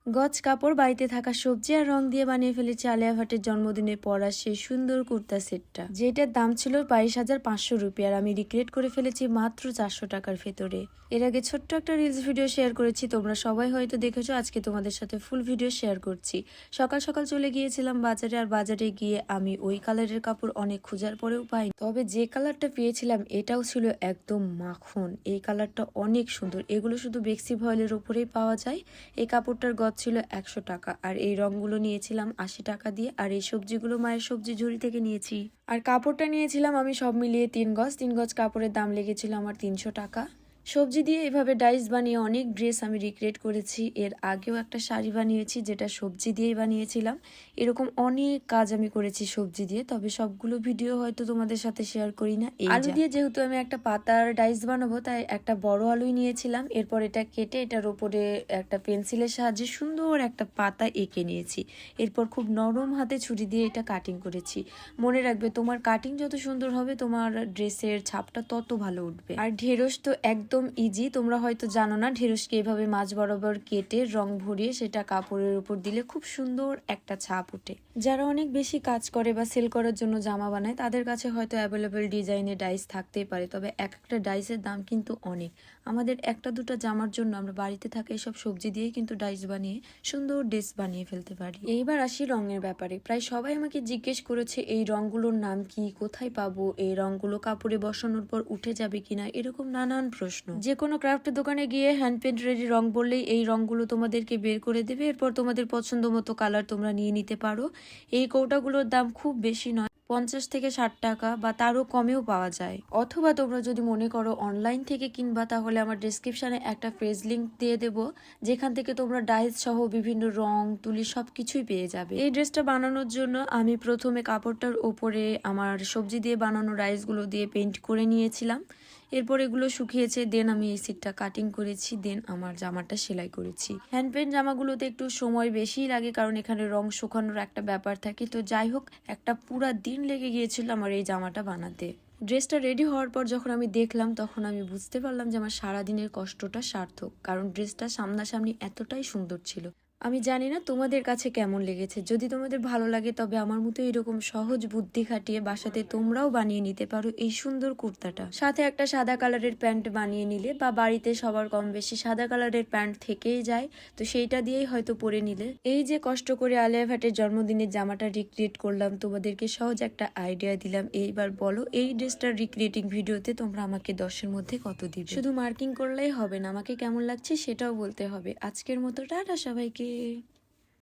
গজ কাপড়, বাড়িতে থাকা সবজি আর রং দিয়ে বানিয়ে ফেলেছি আলিয়া ভাটের জন্মদিনে পরা সেই সুন্দর কুর্তা সেটটা, যেটার দাম ছিল 22,500 আর আমি রিক্রিয়েট করে ফেলেছি মাত্র 400 টাকার ভেতরে। এর আগে ছোট্ট একটা রিলস ভিডিও শেয়ার করেছি, তোমরা সবাই হয়তো দেখেছো। আজকে তোমাদের সাথে ফুল ভিডিও শেয়ার করছি। সকাল সকাল চলে গিয়েছিলাম বাজারে, আর বাজারে গিয়ে আমি ওই কালারের কাপড় অনেক খোঁজার পরেও পাই, তবে যে কালারটা পেয়েছিলাম এটাও ছিল একদম মাখন। এই কালারটা অনেক সুন্দর। এগুলো শুধু বেক্সি ভয়েলের উপরেই পাওয়া যায়। এই কাপড়টার গজ ছিল 100 টাকা, আর এই রংগুলো নিয়েছিলাম 80 টাকা দিয়ে। আর এই সবজিগুলো মায়ের সবজি ঝুড়ি থেকে নিয়েছি। আর কাপড়টা নিয়েছিলাম আমি সব মিলিয়ে 3 গজ কাপড়ের দাম লেগেছিল আমার 300 টাকা। সবজি দিয়ে এভাবে ডাইস বানিয়ে অনেক ড্রেস আমি রিক্রিয়েট করেছি। এর আগেও একটা শাড়ি বানিয়েছি যেটা সবজি দিয়েই বানিয়েছিলাম। এরকম অনেক কাজ আমি করেছি সবজি দিয়ে, তবে সবগুলো ভিডিও হয়তো তোমাদের সাথে শেয়ার করি না। এই আলু দিয়ে যেহেতু আমি একটা পাতার ডাইস বানাবো, তাই একটা বড় আলুই নিয়েছিলাম। এরপর এটা কেটে এটার উপরে একটা পেন্সিলের সাহায্যে সুন্দর একটা পাতা এঁকে নিয়েছি। এরপর খুব নরম হাতে ছুরি দিয়ে এটা কাটিং করেছি। মনে রাখবে, তোমার কাটিং যত সুন্দর হবে তোমার ড্রেসের ছাপটা তত ভালো উঠবে। আর ঢেঁড়স তো একদম ইজি, তোমরা হয়তো জানো না। ঢেঁড়সকে এভাবে মাঝ বরাবর কেটে রং ভরিয়ে সেটা কাপড়ের উপর দিলে খুব সুন্দর একটা ছাপ ওঠে। যারা অনেক বেশি কাজ করে বা সেল করার জন্য জামা বানায়, তাদের কাছে হয়তো অ্যাভেলেবেল ডিজাইনের ডাইস থাকতেই পারে, তবে এক একটা ডাইসের দাম কিন্তু অনেক। আমাদের একটা দুটো জামার জন্য আমরা বাড়িতে থাকা এইসব সবজি দিয়েই কিন্তু ডাইস বানিয়ে সুন্দর ড্রেস বানিয়ে ফেলতে পারি। এইবার আসি রঙের ব্যাপারে। প্রায় সবাই আমাকে জিজ্ঞেস করেছে এই রঙগুলোর নাম কি, কোথায় পাবো, এই রঙগুলো কাপড়ে বসানোর পর উঠে যাবে কিনা, এরকম নানান প্রশ্ন। যে কোনো ক্রাফট দোকানে গিয়ে হ্যান্ড পেন্ট রেডি রং বললেই এই রঙগুলো তোমাদেরকে বের করে দেবে। এরপর তোমাদের পছন্দ মতো কালার তোমরা নিয়ে নিতে পারো। এই কৌটাগুলোর দাম খুব বেশি নয়, 50 থেকে 60 টাকা বা তারও কমেও পাওয়া যায়। অথবা তোমরা যদি মনে করো অনলাইন থেকে কিনবা, তাহলে আমার ডেসক্রিপশনে একটা পেজ লিংক দিয়ে দেবো, যেখান থেকে তোমরা ডাইস সহ বিভিন্ন রং তুলি সবকিছুই পেয়ে যাবে। এই ড্রেসটা বানানোর জন্য আমি প্রথমে কাপড়টার ওপরে আমার সবজি দিয়ে বানানো ডাইসগুলো দিয়ে পেইন্ট করে নিয়েছিলাম। এরপর এগুলো শুকিয়েছে, দেন আমি এই সিটটা কাটিং করেছি, দেন আমার জামাটা সেলাই করেছি। হ্যান্ড পেন্ট জামাগুলোতে একটু সময় বেশি লাগে, কারণ এখানে রং শুকানোর একটা ব্যাপার থাকে। তো যাই হোক, একটা পুরা দিন লেগে গিয়েছিল আমার এই জামাটা বানাতে। ড্রেসটা রেডি হওয়ার পর যখন আমি দেখলাম, তখন আমি বুঝতে পারলাম যে আমার সারাদিনের কষ্টটা সার্থক, কারণ ড্রেসটা সামনাসামনি এতটাই সুন্দর ছিল। আমি জানি না তোমাদের কাছে কেমন লেগেছে। যদি তোমাদের ভালো লাগে, তবে আমার মতো এরকম সহজ বুদ্ধি খাটিয়ে বাসাতে তোমরাও বানিয়ে নিতে পারো এই সুন্দর কুর্তাটা। সাথে একটা সাদা কালারের প্যান্ট বানিয়ে নিলে, বা বাড়িতে সবার কম বেশি সাদা কালারের প্যান্ট থেকেই যায়, তো সেইটা দিয়েই হয়তো পরে নিলে। এই যে কষ্ট করে আলিয়া ভাটের জন্মদিনের জামাটা রিক্রিয়েট করলাম, তোমাদেরকে সহজ একটা আইডিয়া দিলাম। এইবার বলো, এই ড্রেসটার রিক্রিয়েটিং ভিডিওতে তোমরা আমাকে 10-এর মধ্যে কত দিবে? শুধু মার্কিং করলেই হবে না, আমাকে কেমন লাগছে সেটাও বলতে হবে। আজকের মতো টাটা সবাইকে।